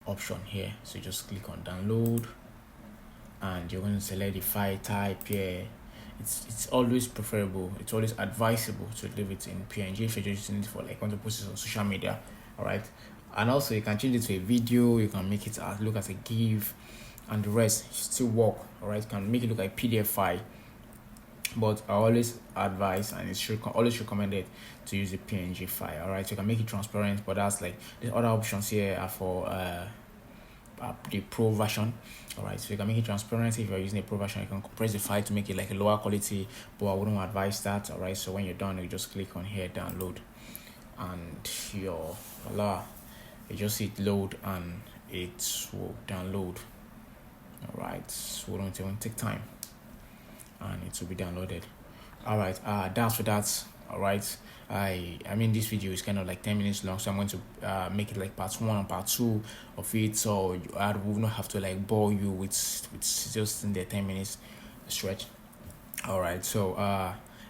option here. So you just click on download, and you're going to select the file type here. It's always preferable, it's always advisable to leave it in PNG if you're just using it for like want to post it on social media. All right, and also you can change it to a video, you can make it look as a GIF, and the rest still work. All right, you can make it look like PDF file, but I always advise, and it's always recommended to use a PNG file. All right, so you can make it transparent, but that's like the other options here are for the pro version. All right, so you can make it transparent. If you're using a pro version, you can compress the file to make it like a lower quality, but I wouldn't advise that. All right, so when you're done, you just click on here, download, and your voila, you just hit load and it will download. All right, so it won't take time and it will be downloaded. All right, that's for that. All right, I mean this video is kind of like 10 minutes long, so I'm going to make it like part 1 and part 2 of it, so I will not have to like bore you with just in the 10 minutes stretch. All right, so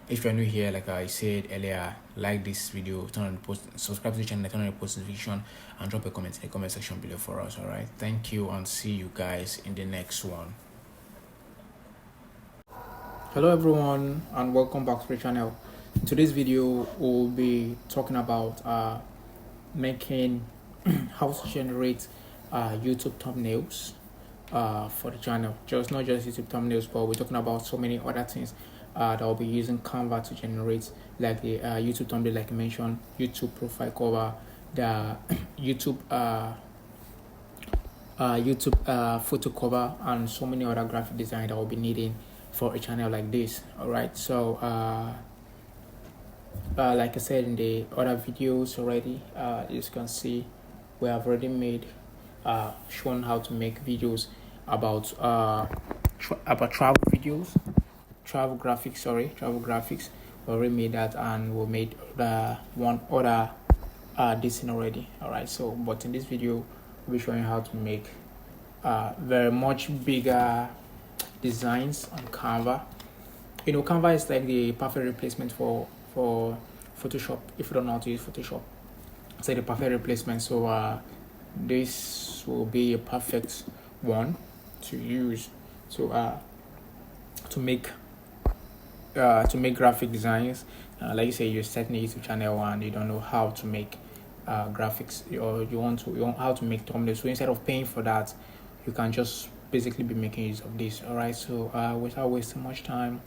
if you're new here, like I said earlier, like this video, turn on the post, subscribe to the channel, turn on the post notification, and drop a comment in the comment section below for us. All right, thank you, and see you guys in the next one. Hello everyone, and welcome back to the channel. Today's video we'll be talking about making how to generate YouTube thumbnails for the channel. Not just YouTube thumbnails, but we're talking about so many other things that I'll be using Canva to generate, like the YouTube thumbnail, like I mentioned, YouTube profile cover, the YouTube photo cover, and so many other graphic design that I'll be needing for a channel like this. All right, so like I said in the other videos already, you can see we have already made shown how to make videos about travel videos, travel graphics. We already made that, and we made one other this thing already. All right, so but in this video we'll be showing how to make very much bigger designs on Canva. You know, Canva is like the perfect replacement for Photoshop. If you don't know how to use Photoshop, it's like the perfect replacement. So this will be a perfect one to use to make graphic designs. Like you say, you're starting a YouTube channel and you don't know how to make graphics, or you want how to make thumbnails. So instead of paying for that, you can just basically be making use of this. All right, so without wasting much time,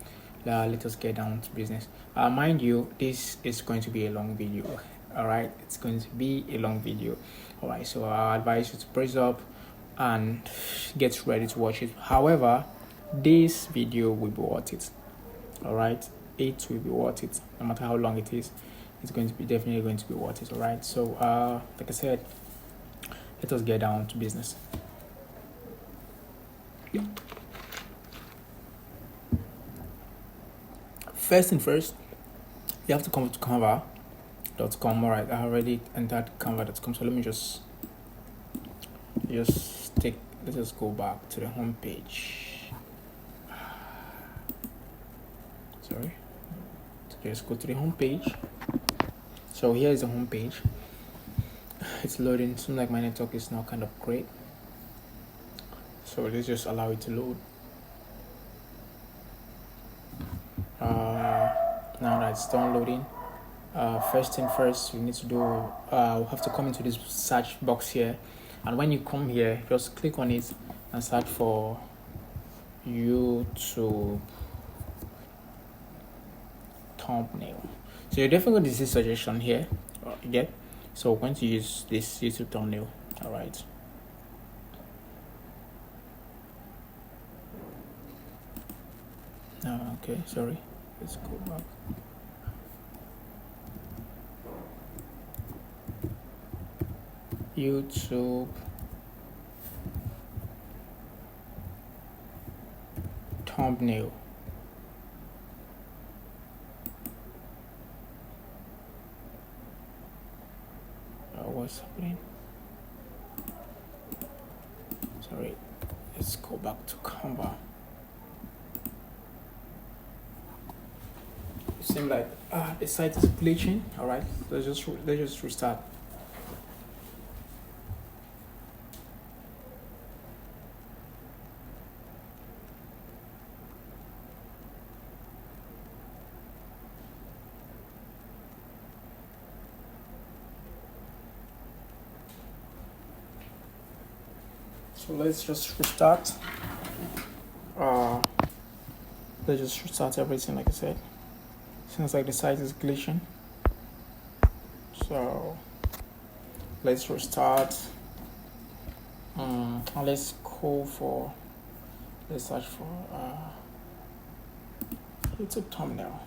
let us get down to business. Mind you, this is going to be a long video. All right, it's going to be a long video. All right, so I advise you to press up and get ready to watch it. However, this video will be worth it. All right, it will be worth it. No matter how long it is, it's going to be definitely going to be worth it. All right, so like I said, let us get down to business. First thing first, you have to come to canva.com. All right, I already entered canva.com, so let me just let's just go back to the home page. Sorry, just go to the home page. So here is the home page. It's loading. Seems like my network is now kind of great, so let's just allow it to load. Now that it's downloading, first thing first, we need to do we'll have to come into this search box here, and when you come here, just click on it and search for YouTube thumbnail. So you're definitely going to see suggestion here. So we're going to use this YouTube thumbnail. All right. Okay, sorry. Let's go back. YouTube thumbnail. What's happening? Sorry. Let's go back to Canva. It seems like the site is glitching. All right, let's just restart. So let's just restart. Let's just restart everything, like I said. Seems like the site is glitching. So let's restart. And let's search for YouTube thumbnail.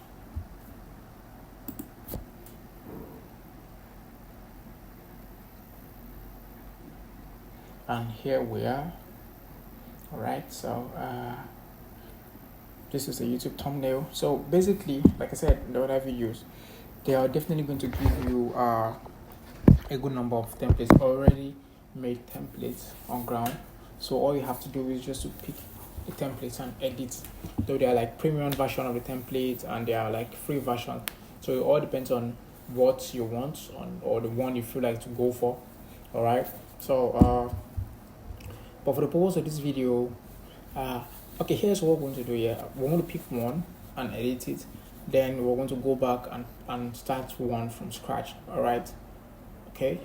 And here we are. All right, so this is a YouTube thumbnail. So basically, like I said, the other videos, they are definitely going to give you a good number of templates, already made templates on ground. So all you have to do is just to pick the templates and edit. Though they are like premium version of the template and they are like free version. So it all depends on what you want or the one you feel like to go for. All right. So but for the purpose of this video, okay, here's what we're going to do here. We're going to pick one and edit it. Then we're going to go back and start one from scratch. All right. Okay.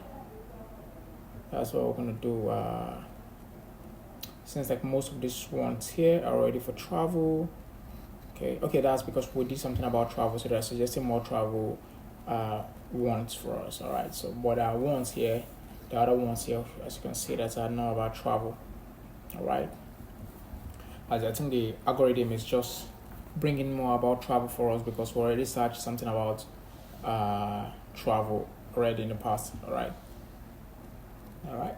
That's what we're going to do. Since like most of these ones here are ready for travel. Okay, that's because we did something about travel, so they're suggesting more travel ones for us. All right. So, but our ones here, the other ones here, as you can see, that are not about travel. All right. As I think the algorithm is just bringing more about travel for us because we already searched something about travel already in the past. All right.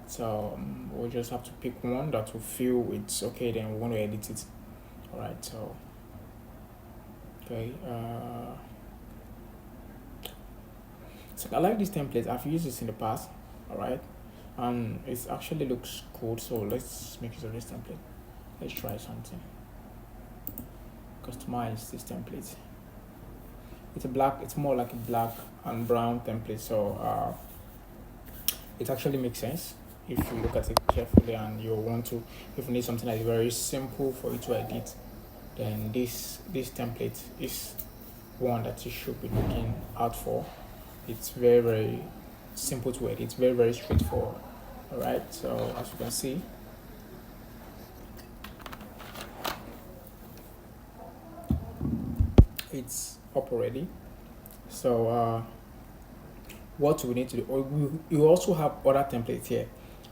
So we'll just have to pick one that will feel it's okay. Then we want to edit it. All right. So okay. So I like these templates. I've used this in the past. All right. And it actually looks cool. So let's make use of this template. Let's try something. Customize this template. It's more like a black and brown template. So it actually makes sense if you look at it carefully and if you need something that is very simple for you to edit, then this template is one that you should be looking out for. It's very, very simple to edit. It's very, very straightforward. All right. So as you can see, it's up already. So what we need to do, you also have other templates here.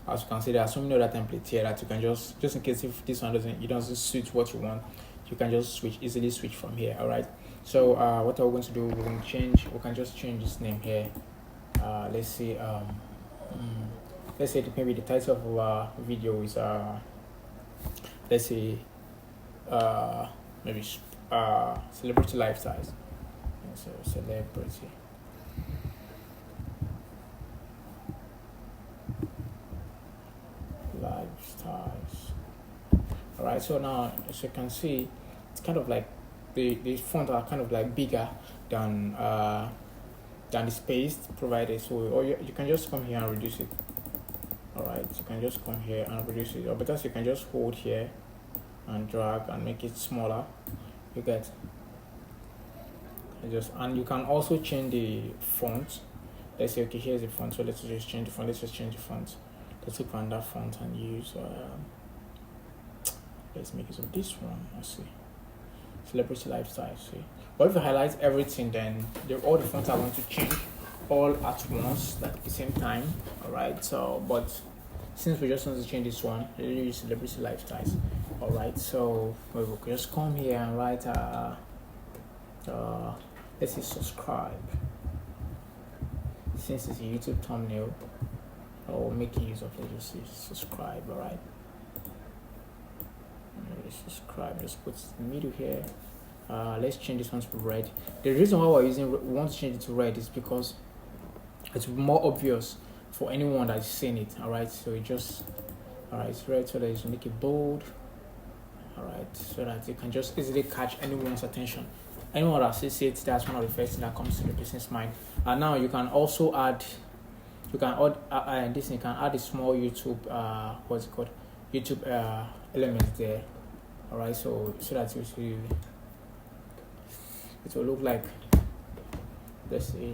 As you can see, there are so many other templates here that you can just in case if this one doesn't suit what you want, you can just easily switch from here. All right. So what are we going to do? We can just change this name here. Let's see. Let's say maybe the title of our video is let's say maybe celebrity lifestyles. So celebrity. Lifestyles. All right. So now, as you can see, it's kind of like the font are kind of like bigger than the space provided. So or you can just come here and reduce it. All right. You can just come here and reduce it, or because you can just hold here and drag and make it smaller. You get. And you can also change the font. Let's say, okay, here's the font. So let's just change the font. Let's click on that font and use. Let's make use of this one. Let's see. Celebrity lifestyle. See. But if you highlight everything, then all the fonts are going to change all at once, like at the same time. All right. So, but since we just want to change this one, we'll use celebrity lifestyles. All right. So we'll just come here and write. Let's say subscribe. Since it's a YouTube thumbnail, or making use of it, just say subscribe. All right. Subscribe. Just put the middle here. Let's change this one to red. The reason why we want to change it to red is because it's more obvious for anyone that's seeing it. All right. So it's red, so that you make it bold. All right, so that you can just easily catch anyone's attention. Anyone that sees it, that's one of the first things that comes to the person's mind. And now you can also add, you can add a small YouTube, what's it called? YouTube element there. All right, so that it will look like, let's see,